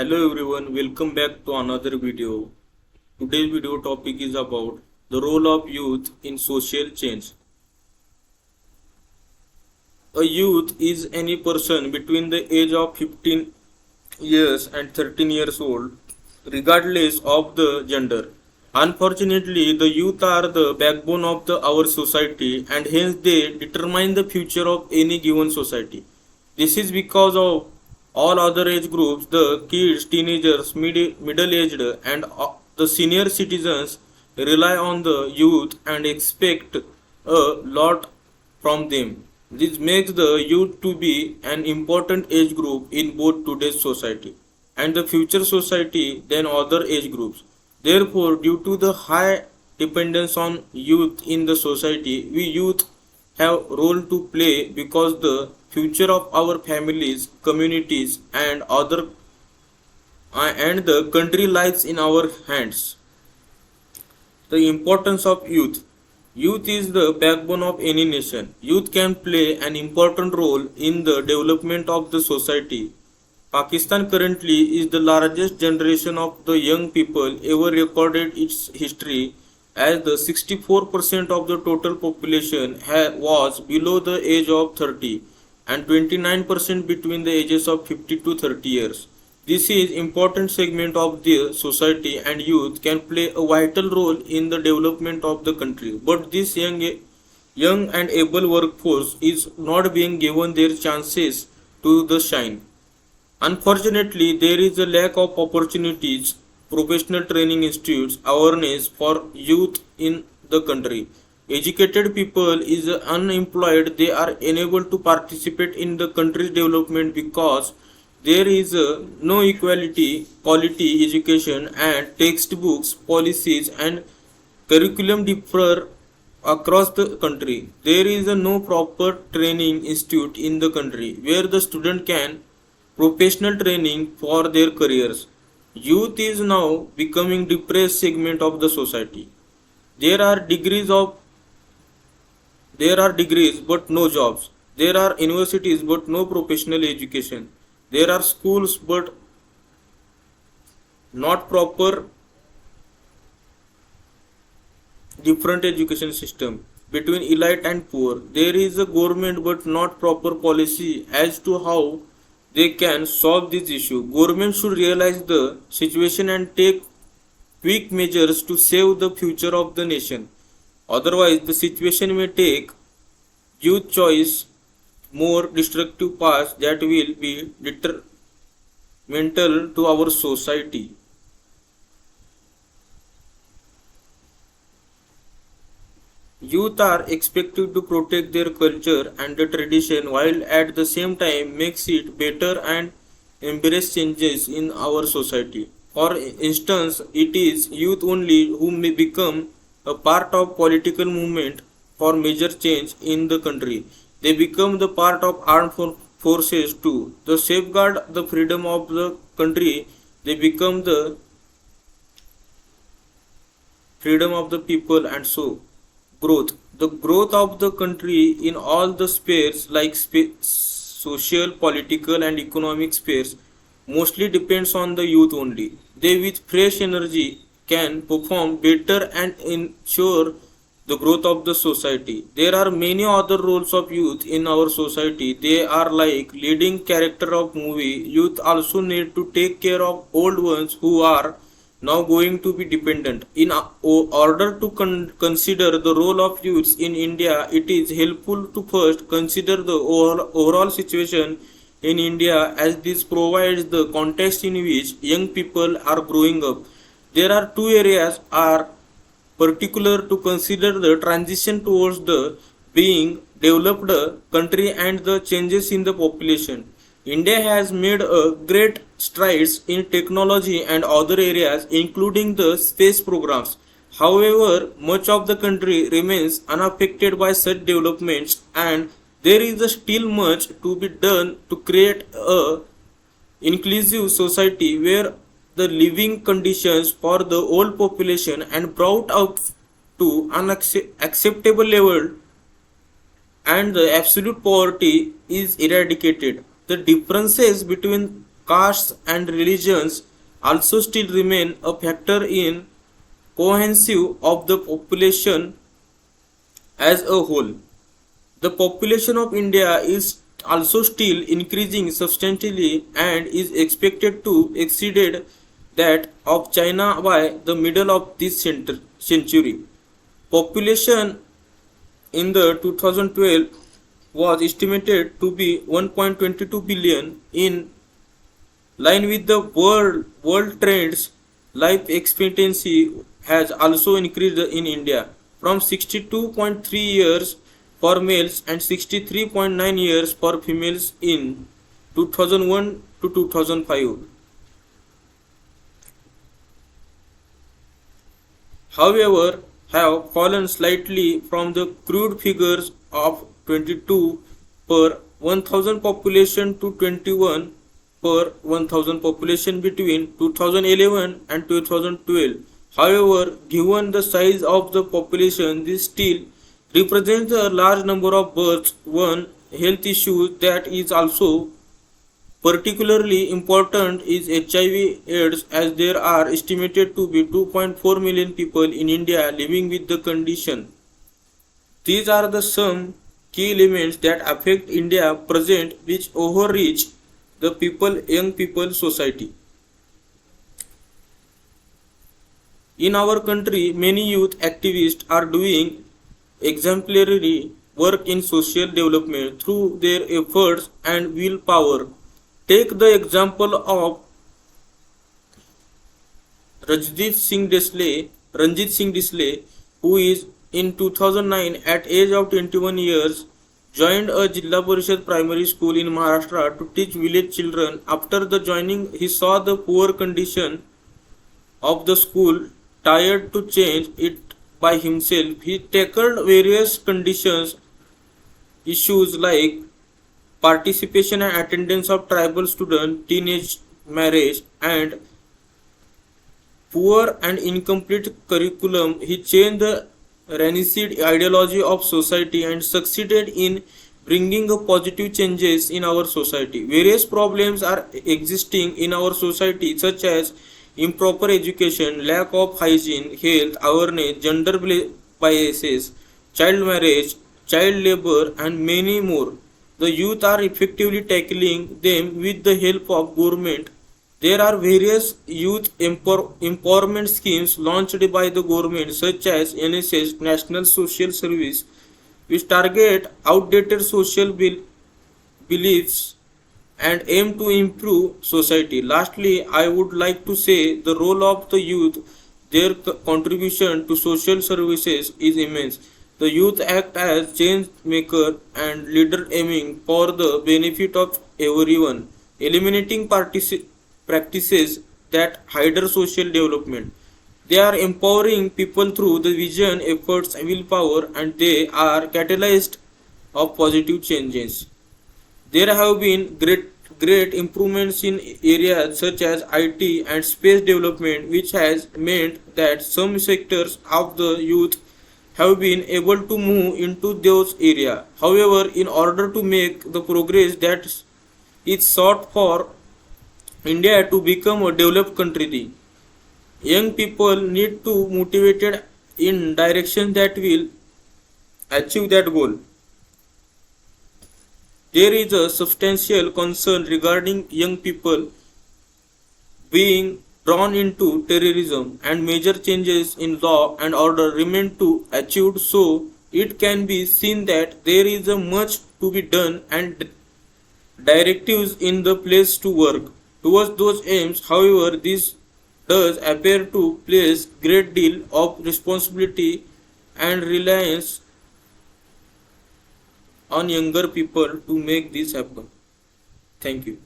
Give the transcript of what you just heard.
Hello everyone, welcome back to another video. Today's video topic is about the role of youth in social change. A youth is any person between the age of 15 years and 13 years old, regardless of the gender. Unfortunately, the youth are the backbone of our society and hence they determine the future of any given society. This is because of all other age groups, the kids, teenagers, middle aged, and the senior citizens rely on the youth and expect a lot from them. This makes the youth to be an important age group in both today's society and the future society than other age groups. Therefore, due to the high dependence on youth in the society, we youth have role to play because the future of our families, communities, and the country lies in our hands. The importance of youth. Youth is the backbone of any nation. Youth can play an important role in the development of the society. Pakistan currently is the largest generation of the young people ever recorded its history, as the 64% of the total population was below the age of 30 and 29% between the ages of 50 to 30 years. This is important segment of the society and youth can play a vital role in the development of the country. But this young and able workforce is not being given their chances to the shine. Unfortunately, there is a lack of opportunities, professional training institutes, awareness for youth in the country. Educated people is unemployed, they are unable to participate in the country's development because there is no equality, quality education and textbooks, policies and curriculum differ across the country. There is no proper training institute in the country where the student can professional training for their careers. Youth is now becoming depressed segment of the society. There are degrees of there are degrees but no jobs. There are universities but no professional education. There are schools but not proper different education system between elite and poor. There is a government but not proper policy as to how they can solve this issue. Government should realize the situation and take quick measures to save the future of the nation. Otherwise, the situation may take youth choice more destructive paths that will be detrimental to our society. Youth are expected to protect their culture and the tradition while at the same time makes it better and embrace changes in our society. For instance, it is youth only who may become a part of political movement for major change in the country. They become the part of armed forces too. To safeguard the freedom of the country, they become the freedom of the people and so growth. The growth of the country in all the spheres like social, political and economic spheres mostly depends on the youth only. They with fresh energy can perform better and ensure the growth of the society. There are many other roles of youth in our society. They are like leading character of movie. Youth also need to take care of old ones who are now going to be dependent. In order to consider the role of youths in India, it is helpful to first consider the overall situation in India as this provides the context in which young people are growing up. There are two areas are particular to consider the transition towards the being developed country and the changes in the population. India has made a great strides in technology and other areas including the space programs. However, much of the country remains unaffected by such developments and there is still much to be done to create a inclusive society where the living conditions for the old population and brought up to an acceptable level and the absolute poverty is eradicated. The differences between castes and religions also still remain a factor in cohesive of the population as a whole. The population of India is also still increasing substantially and is expected to exceed that of China by the middle of this century. Population in the 2012 was estimated to be 1.22 billion. In line with the world trends, life expectancy has also increased in India from 62.3 years for males and 63.9 years for females in 2001 to 2005. However, have fallen slightly from the crude figures of 22 per 1000 population to 21 per 1000 population between 2011 and 2012. However, given the size of the population, this still represents a large number of births. One health issue that is also particularly important is HIV/AIDS, as there are estimated to be 2.4 million people in India living with the condition. These are the some key elements that affect India present which overreach the young people society. In our country, many youth activists are doing exemplary work in social development through their efforts and willpower. Take the example of Ranjit Singh Desley, who is in 2009 at age of 21 years joined a Jilla Parishad primary school in Maharashtra to teach village children. After the joining, he saw the poor condition of the school. Tired to change it by himself, he tackled various conditions issues like participation and attendance of tribal students, teenage marriage, and poor and incomplete curriculum. He changed the rancid ideology of society and succeeded in bringing a positive changes in our society. Various problems are existing in our society, such as improper education, lack of hygiene, health awareness, gender biases, child marriage, child labor, and many more. The youth are effectively tackling them with the help of government. There are various youth empowerment schemes launched by the government, such as NSS, National Social Service, which target outdated social beliefs and aim to improve society. Lastly, I would like to say the role of the youth, their contribution to social services is immense. The youth act as change maker and leader aiming for the benefit of everyone, eliminating practices that hinder social development. They are empowering people through the vision, efforts, and willpower, and they are catalyst of positive changes. There have been great improvements in areas such as IT and space development, which has meant that some sectors of the youth have been able to move into those areas. However, in order to make the progress that is sought for India to become a developed country, young people need to motivated in direction that will achieve that goal. There is a substantial concern regarding young people being drawn into terrorism, and major changes in law and order remain to achieved, so it can be seen that there is a much to be done and directives in the place to work towards those aims. However, this does appear to place great deal of responsibility and reliance on younger people to make this happen. Thank you.